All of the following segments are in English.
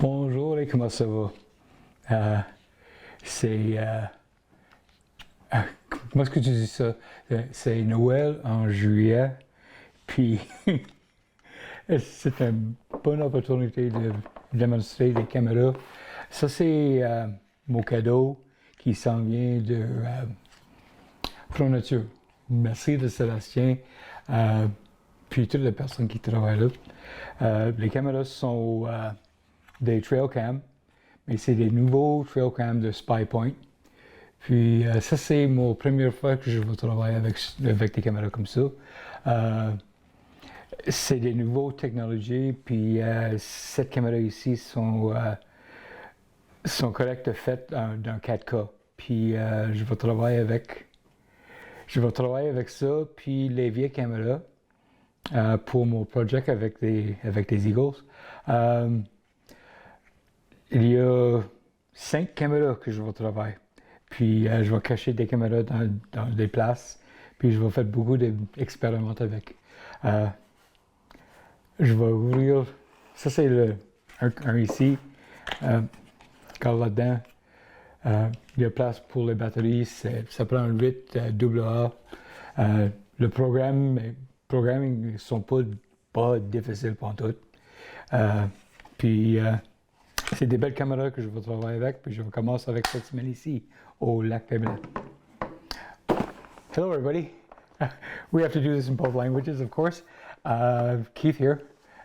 Bonjour et comment ça va? C'est. Comment est-ce que tu dis ça? C'est Noël en juillet, puis c'est une bonne opportunité de démontrer des caméras. Ça, c'est mon cadeau qui s'en vient de Pronature. Merci de Sébastien, puis toutes les personnes qui travaillent là. Les caméras sont des trail cams, mais c'est des nouveaux trail cams de Spypoint. Puis ça, c'est ma première fois que je vais travailler avec des caméras comme ça. C'est des nouvelles technologies, puis cette caméra ici sont correctes faites dans 4K. Puis je vais travailler avec ça, puis les vieilles caméras pour mon projet avec des Eagles. Il y a 5 caméras que je vais travailler. Puis je vais cacher des caméras dans des places. Puis je vais faire beaucoup d'expériments avec. Je vais ouvrir. Ça, c'est un ici. Car là-dedans, il y a place pour les batteries. Ça prend un 8 AA. Le programming ne sont pas difficiles pour tout. Puis c'est des belles caméras que je vais travailler avec, puis je vais commencer avec cette semaine ici, au lac Péblet. Hello everybody. We have to do this in both languages, of course. Keith here,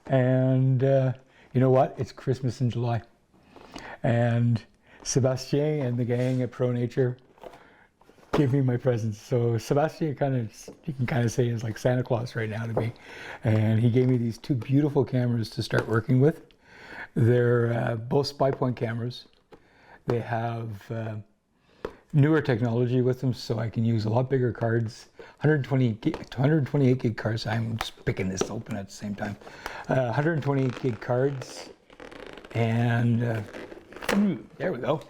and you know what? It's Christmas in July. And Sebastien and the gang at Pronature gave me my presents. So Sebastien, you can kind of say is like Santa Claus right now to me. And he gave me these 2 beautiful cameras to start working with. They're both Spypoint cameras. They have newer technology with them, so I can use a lot bigger cards. 128 gig cards. I'm just picking this open at the same time. 128 gig cards, and there we go.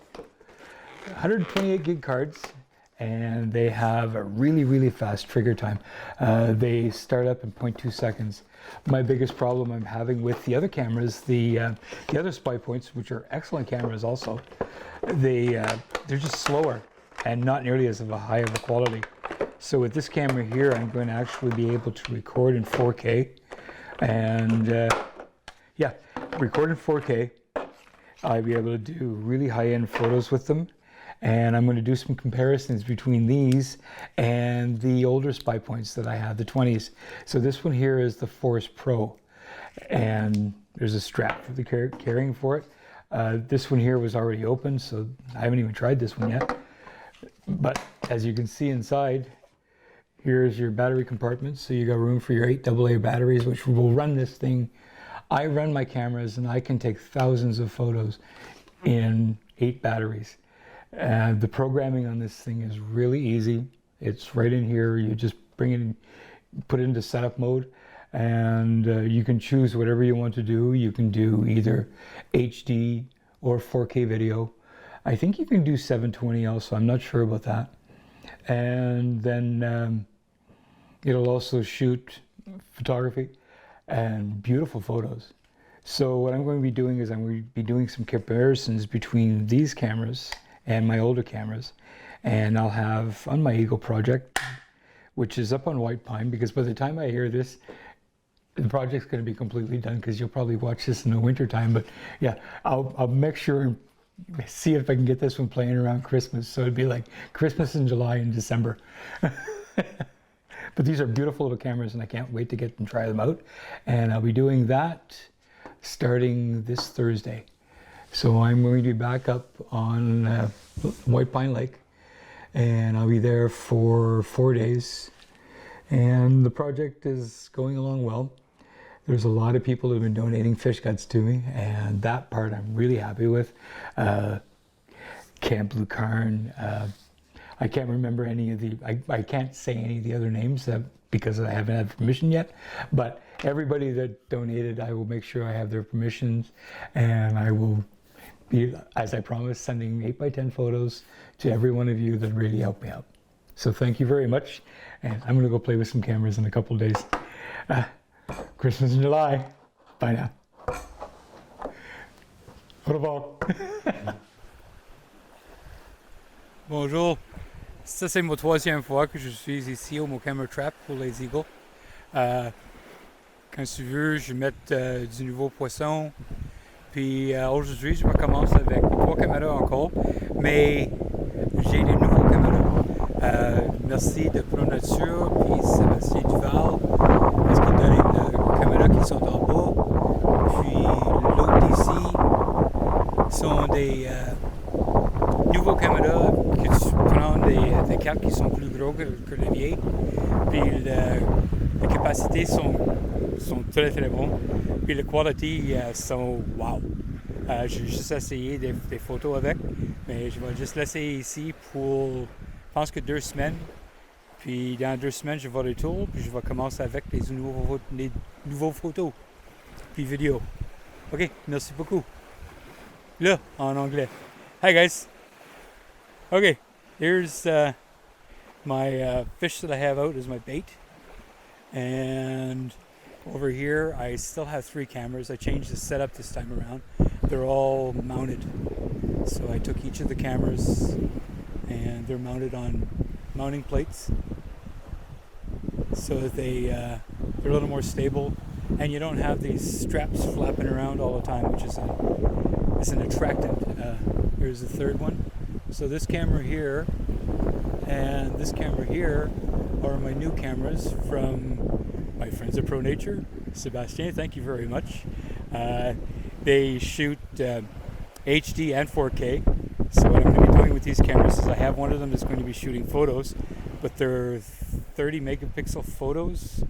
128 gig cards, and they have a really fast trigger time. They start up in 0.2 seconds. My biggest problem I'm having with the other cameras, the other Spypoints, which are excellent cameras also, they're just slower and not nearly as high of a quality. So with this camera here, I'm going to actually be able to record in 4K, and record in 4K. I'll be able to do really high-end photos with them. And I'm going to do some comparisons between these and the older Spypoints that I have, the 20s. So this one here is the Force Pro, and there's a strap for the carrying for it. This one here was already open, so I haven't even tried this one yet. But as you can see inside, here's your battery compartment. So you got room for your 8 AA batteries, which will run this thing. I run my cameras, and I can take thousands of photos in 8 batteries. The programming on this thing is really easy. It's right in here. You just bring it in, put it into setup mode, and you can choose whatever you want to do. You can do either HD or 4K video. I think you can do 720 also. I'm not sure about that. And then it'll also shoot photography and beautiful photos. So what I'm going to be doing is I'm going to be doing some comparisons between these cameras and my older cameras, and I'll have on my Eagle project, which is up on White Pine, because by the time I hear this, the project's going to be completely done, because you'll probably watch this in the winter time. But yeah, I'll make sure and see if I can get this one playing around Christmas, so it'd be like Christmas in July and December. But these are beautiful little cameras, and I can't wait to get and try them out. And I'll be doing that starting this Thursday. So I'm going to be back up on White Pine Lake, and I'll be there for 4 days. And the project is going along well. There's a lot of people who've been donating fish guts to me, and that part I'm really happy with. Camp Blue Carn. I can't remember any of I can't say any of the other names because I haven't had permission yet. But everybody that donated, I will make sure I have their permissions, and I will be, as I promised, sending 8x10 photos to every one of you that really helped me out. So thank you very much, and I'm going to go play with some cameras in a couple of days. Christmas in July. Bye now. Au revoir. Bonjour. Ça, c'est ma troisième fois que je suis ici au Camera Trap pour les eagles. Quand tu veux, je vais mettre du nouveau poisson. Puis aujourd'hui, je recommence avec 3 caméras encore. Mais j'ai des nouveaux caméras. Merci de Pronature puis Sébastien Duval parce qu'ils donnent les caméras qui sont en bas. Puis l'autre ici sont des nouveaux caméras que tu prends des cartes qui sont plus gros que les vieilles. Puis les capacités sont très très bonnes. Puis les qualités sont wow. J'ai juste essayé des photos avec, mais je vais juste laisser ici pour, je pense que 2 semaines. Puis dans 2 semaines, je vais retourner, puis je vais commencer avec les nouveaux photos, puis vidéos. Ok, merci beaucoup. Là, en anglais. Hi guys. Okay, here's my fish that I have out as my bait. And over here, I still have 3 cameras. I changed the setup this time around. They're all mounted. So I took each of the cameras and they're mounted on mounting plates so that they're a little more stable. And you don't have these straps flapping around all the time, which is an attractant. Here's the third one. So this camera here and this camera here are my new cameras from my friends at Pronature. Sebastien, thank you very much. They shoot HD and 4K. So what I'm going to be doing with these cameras is I have one of them that's going to be shooting photos, but they're 30 megapixel photos,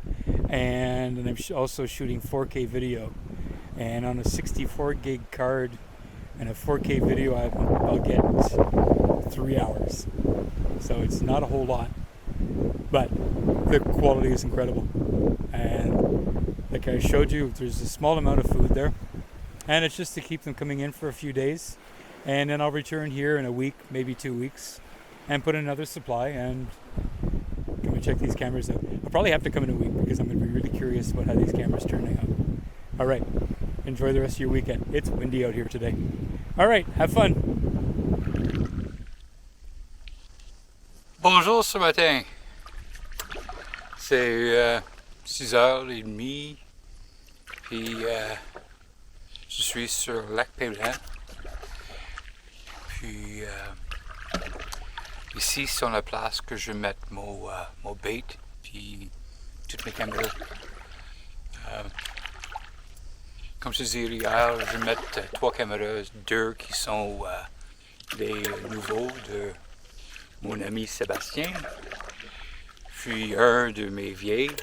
and I'm also shooting 4K video. And on a 64 gig card and a 4K video, I'll get 3 hours. So it's not a whole lot, but the quality is incredible. And like I showed you, there's a small amount of food there, and it's just to keep them coming in for a few days, and then I'll return here in a week, maybe 2 weeks, and put another supply and come and check these cameras out. I'll probably have to come in a week because I'm going to be really curious about how these cameras turn out. All right, enjoy the rest of your weekend. It's windy out here today. All right, have fun. Bonjour ce matin. C'est 6h30, puis je suis sur le lac Pélan. Puis ici, c'est la place que je vais mettre mon bait, puis toutes mes caméras. Comme je disais hier, je vais mettre 3 caméras, 2 qui sont des nouveaux de mon ami Sébastien, puis un de mes vieilles,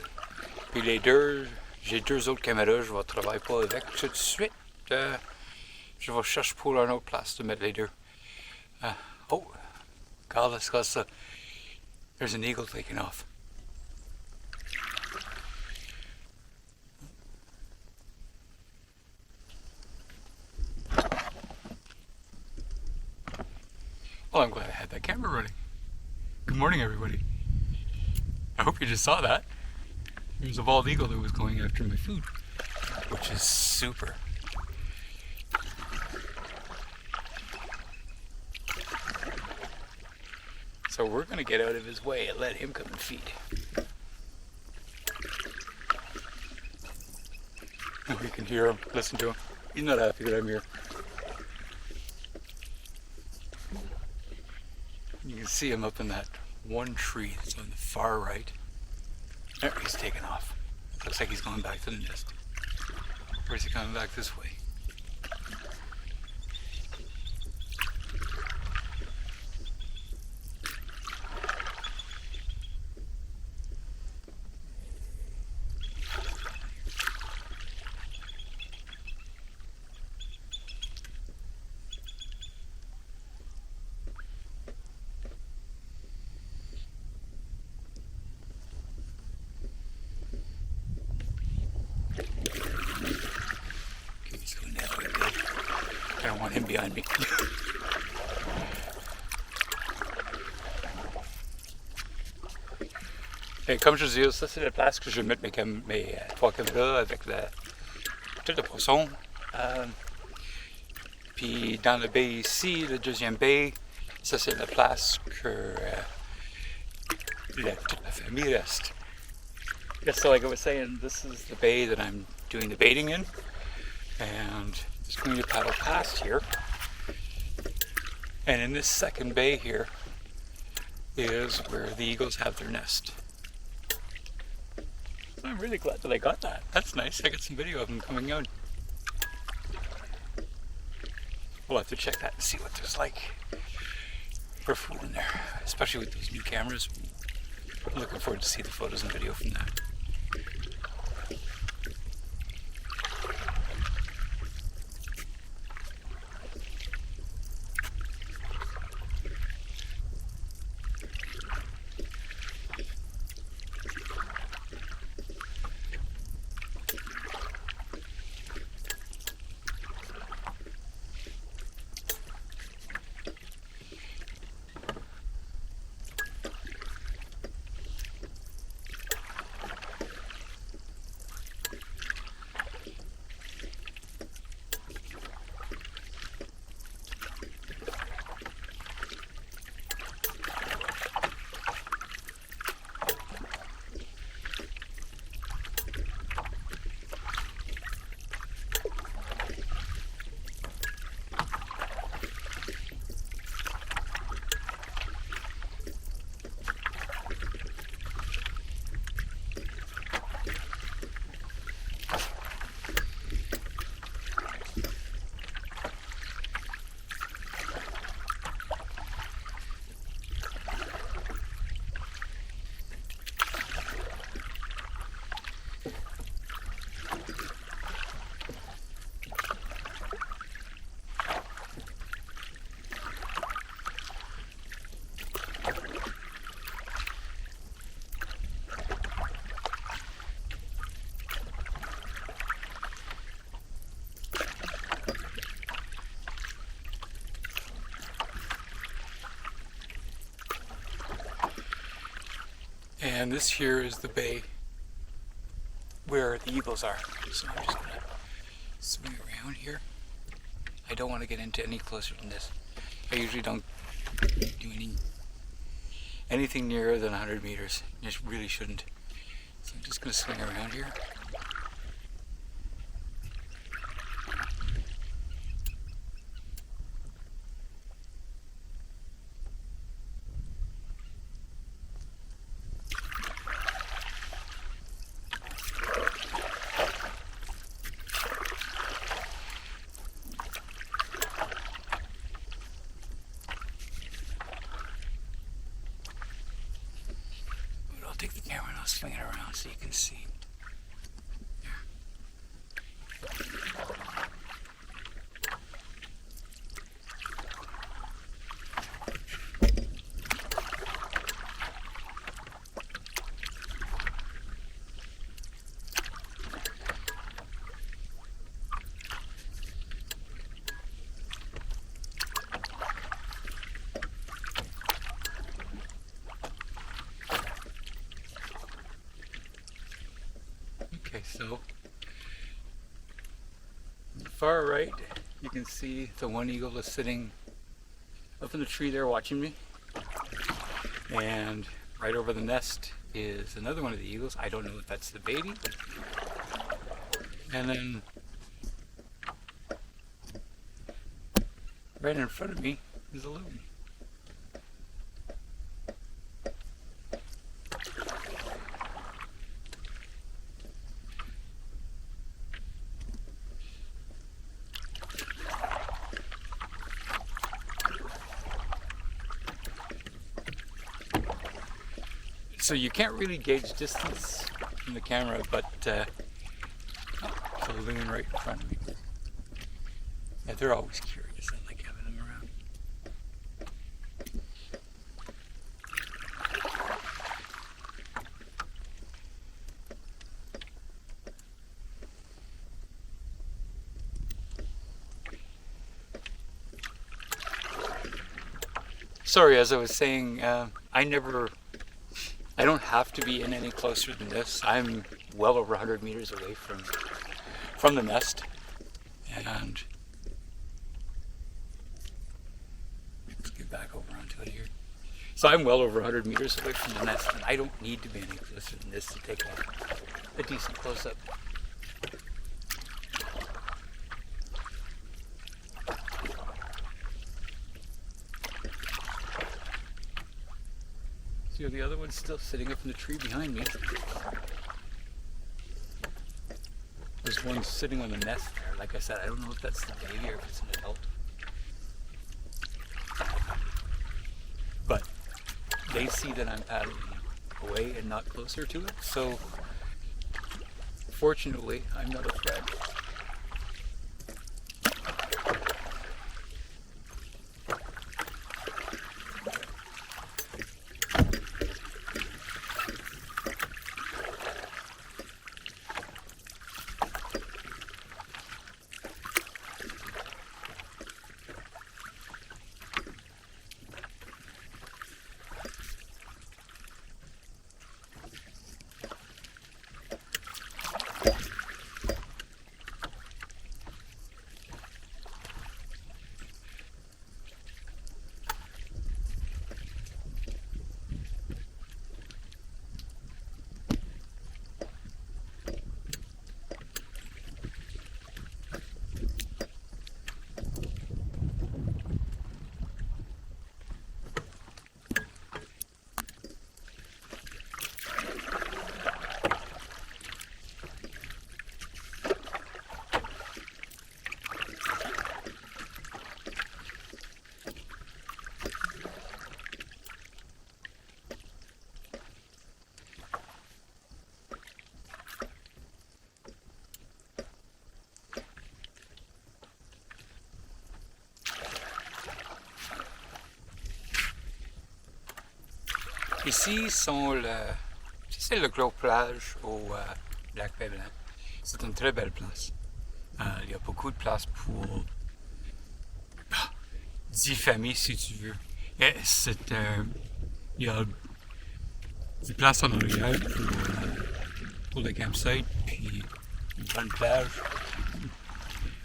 puis les deux, j'ai 2 autres caméras, je ne travaille pas avec tout de suite. Je vais chercher pour une autre place de mettre les 2. Oh, God, let's go. There's an eagle taking off. Well, I'm glad I had that camera running. Good morning, everybody. I hope you just saw that. There's a bald eagle that was going after my food, which is super. So we're going to get out of his way and let him come and feed. You can hear him, listen to him. He's not happy that I'm here. You can see him up in that one tree that's on the far right. There, he's taking off. Looks like he's going back to the nest. Or is he coming back this way? I don't want him behind me. Et comme je disais, ça c'est la place que je vais mettre mes 3 caméras avec tout le poisson. Puis dans le baie ici, le deuxième baie, ça c'est la place que toute la famille reste. Yeah, so like I was saying, this is the bay that I'm doing the baiting in, and just going to paddle past here. And in this second bay here is where the eagles have their nest. I'm really glad that I got that. That's nice. I got some video of them coming out. We'll have to check that and see what there's like for food in there, especially with those new cameras. I'm looking forward to see the photos and video from that. And this here is the bay where the eagles are. So I'm just gonna swing around here. I don't want to get into any closer than this. I usually don't do anything nearer than 100 meters. I just really shouldn't. So I'm just gonna swing around here. Take the camera and I'll swing it around so you can see. There. Okay, so far right, you can see the one eagle is sitting up in the tree there watching me. And right over the nest is another one of the eagles. I don't know if that's the baby. And then right in front of me is a loon. So you can't really gauge distance from the camera, but it's a loon right in front of me. Yeah, they're always curious. I like having them around. Sorry, as I was saying, I don't have to be in any closer than this. I'm well over 100 meters away from the nest, and out here. So I'm well over 100 meters away from the nest, and I don't need to be any closer than this to take a decent close-up. See how the other one's still sitting up in the tree behind me. There's one sitting on the nest there. Like I said, I don't know if that's the baby or if it's an adult. But they see that I'm paddling away and not closer to it, so fortunately I'm not a threat. Ici c'est le gros plage au lac Bébelin. C'est une très belle place. Il y a beaucoup de place pour 10 familles si tu veux. Et il y a des places en arrière pour le campsite, puis une bonne plage.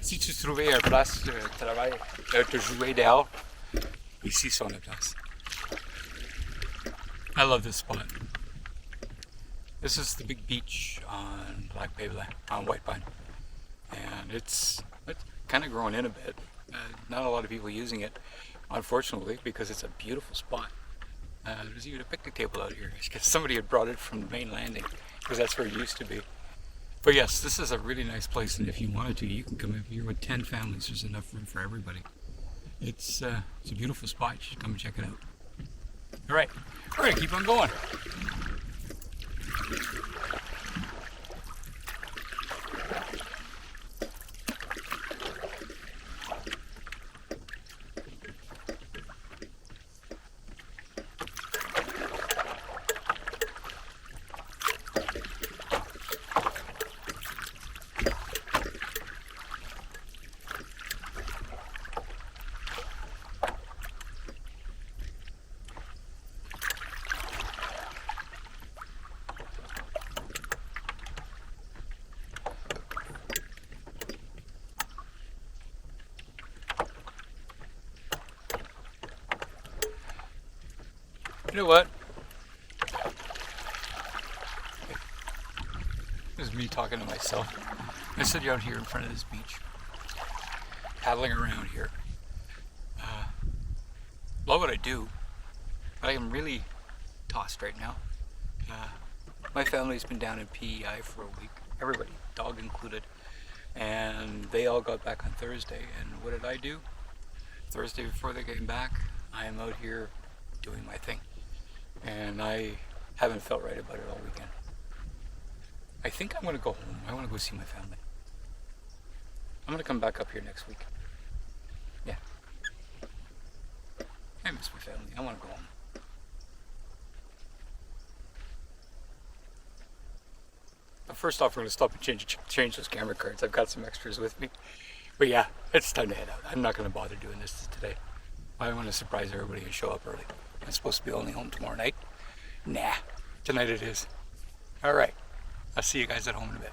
Si tu trouvais une place de travail, de jouer dehors, ici sont les places. I love this spot. This is the big beach on Lac Bébelin, on White Pine. And it's kind of growing in a bit. Not a lot of people using it, unfortunately, because it's a beautiful spot. There's even a picnic table out here. Because somebody had brought it from the main landing, because that's where it used to be. But yes, this is a really nice place, and if you wanted to, you can come up here with 10 families. There's enough room for everybody. It's a beautiful spot. You should come and check it out. All right, we're gonna keep on going. You know what? This is me talking to myself. I sit out here in front of this beach, paddling around here. Love what I do, but I am really tossed right now. My family's been down in PEI for a week, everybody, dog included, and they all got back on Thursday. And what did I do? Thursday before they came back, I am out here doing my thing. And I haven't felt right about it all weekend. I think I'm going to go home. I want to go see my family. I'm going to come back up here next week. Yeah. I miss my family. I want to go home. But first off, we're going to stop and change those camera cards. I've got some extras with me. But yeah, it's time to head out. I'm not going to bother doing this today. I want to surprise everybody and show up early. I'm supposed to be only home tomorrow night. Nah, tonight it is. All right, I'll see you guys at home in a bit.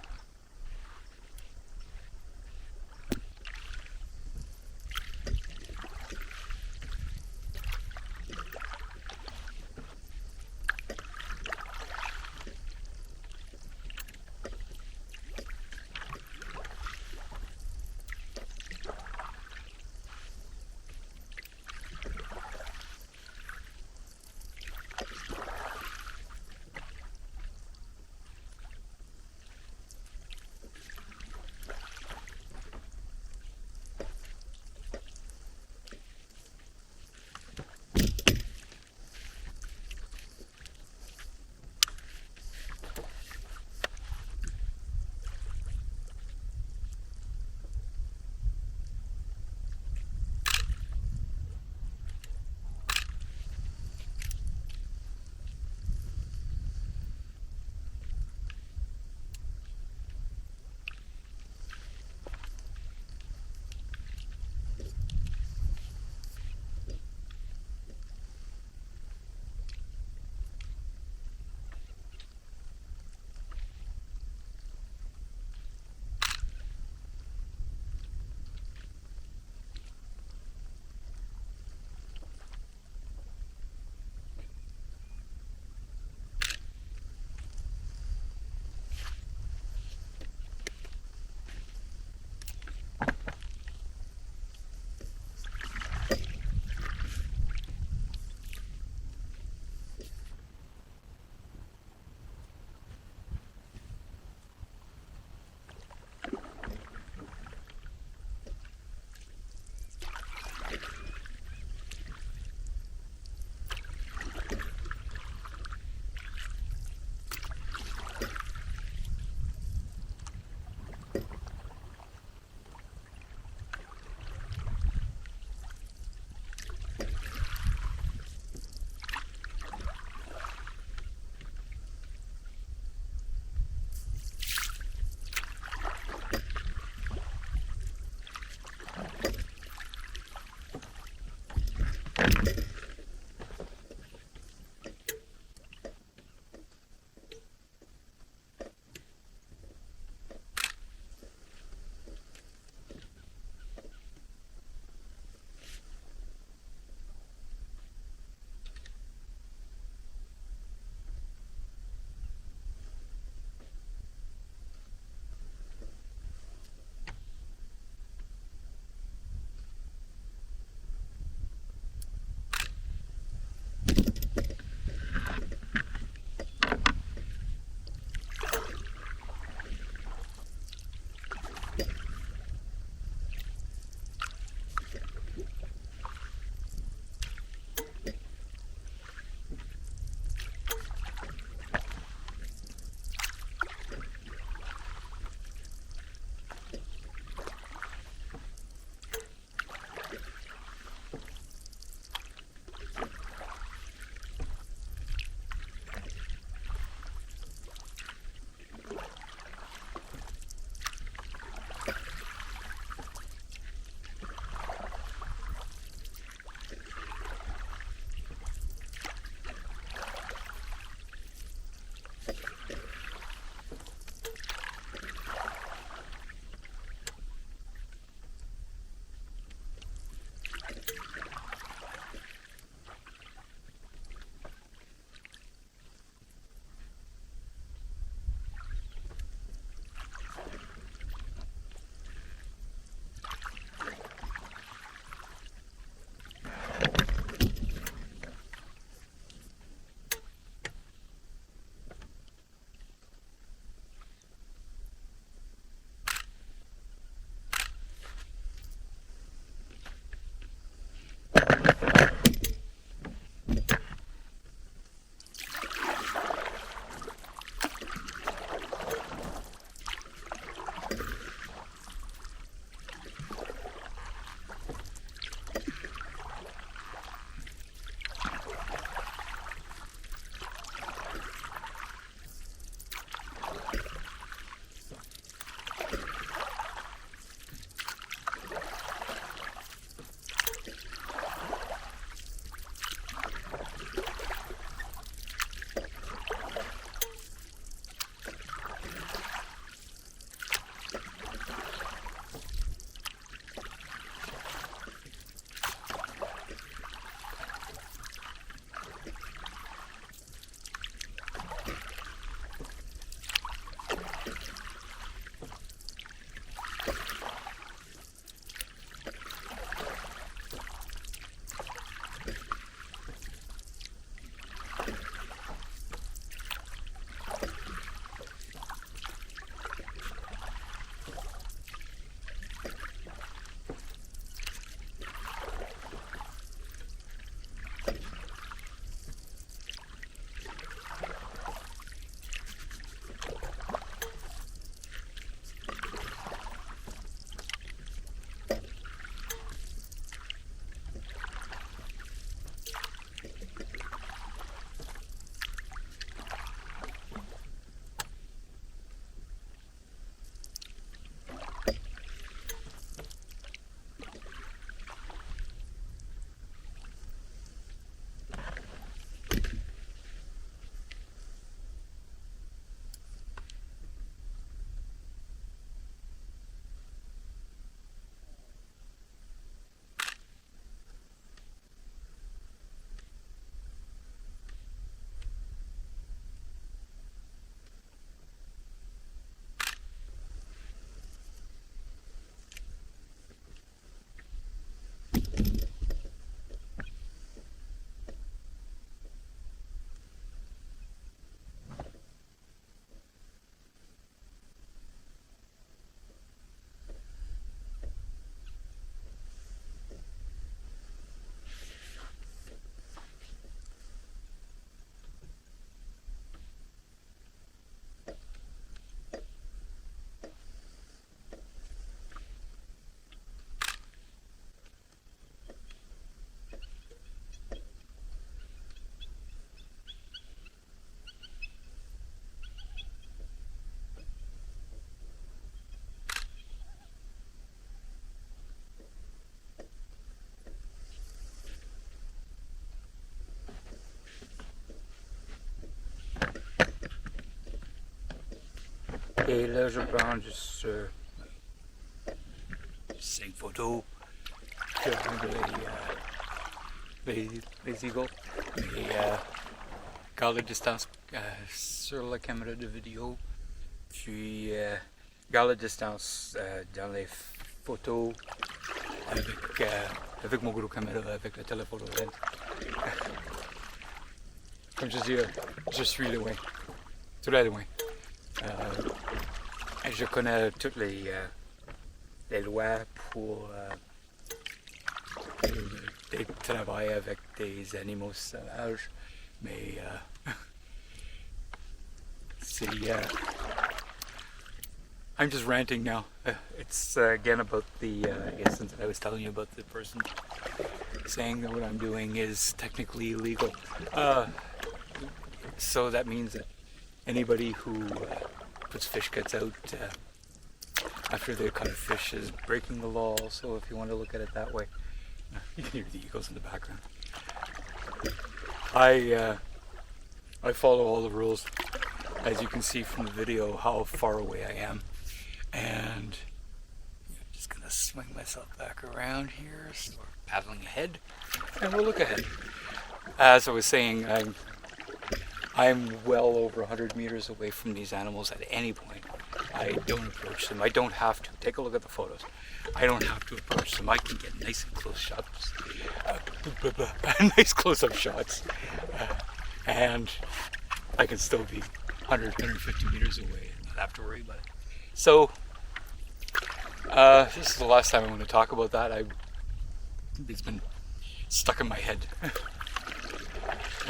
Et là, je prends juste 5 photos de les eagles. Et garde la distance sur la caméra de vidéo. Puis garde la distance dans les photos avec mon gros caméra, avec le téléphone lens. Comme je dis, je suis loin, très loin. Et je connais toutes les lois pour travailler avec des animaux sauvages, mais c'est I'm just ranting now. It's again about the instance that I was telling you about the person saying that what I'm doing is technically illegal. So that means that anybody who puts fish cuts out after they caught a fish is breaking the law. So if you want to look at it that way, you can hear the eagles in the background. I follow all the rules, as you can see from the video how far away I am. And I'm just gonna swing myself back around here, so we're paddling ahead, and we'll look ahead. As I was saying, I'm well over 100 meters away from these animals at any point. I don't approach them. I don't have to. Take a look at the photos. I don't have to approach them. I can get nice and close shots, nice close-up shots, and I can still be 100, 150 meters away and not have to worry about it. So, this is the last time I'm going to talk about that. It's been stuck in my head.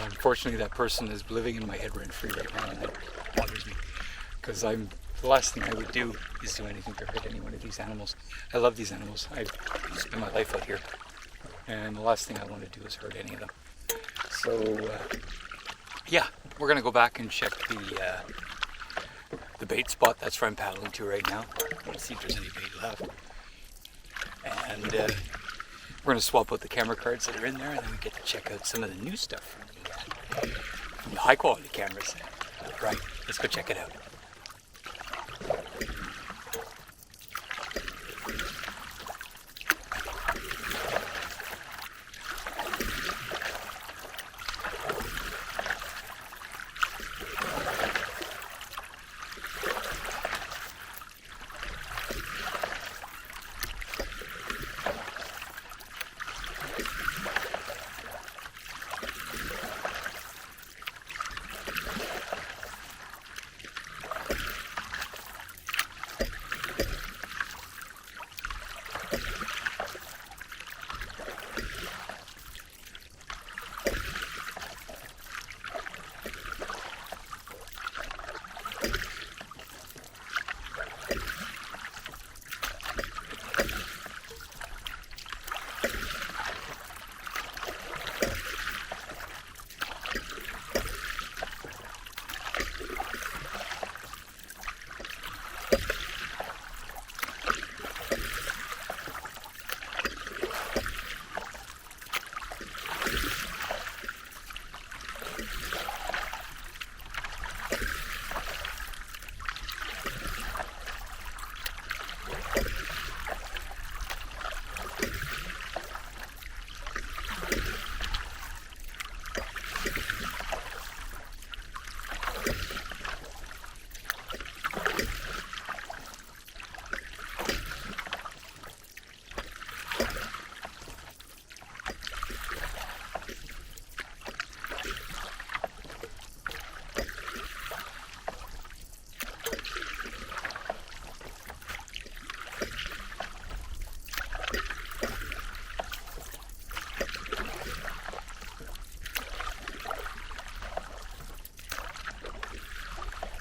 Unfortunately, that person is living in my head rent-free right now, and that bothers me. Because the last thing I would do is do anything to hurt any one of these animals. I love these animals. I spend my life out here. And the last thing I want to do is hurt any of them. So, yeah, we're going to go back and check the bait spot. That's where I'm paddling to right now. Let's see if there's any bait left. And we're going to swap out the camera cards that are in there, and then we get to check out some of the new stuff from the high quality cameras. Right, let's go check it out.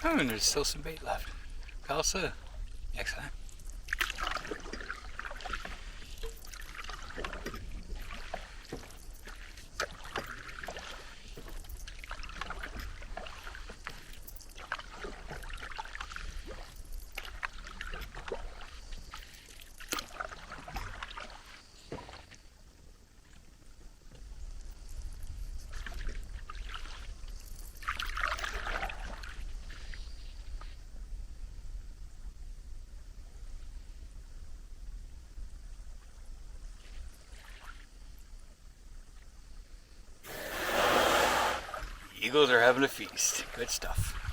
Oh, and there's still some bait left. Kalsa, excellent. Eagles are having a feast. Good stuff.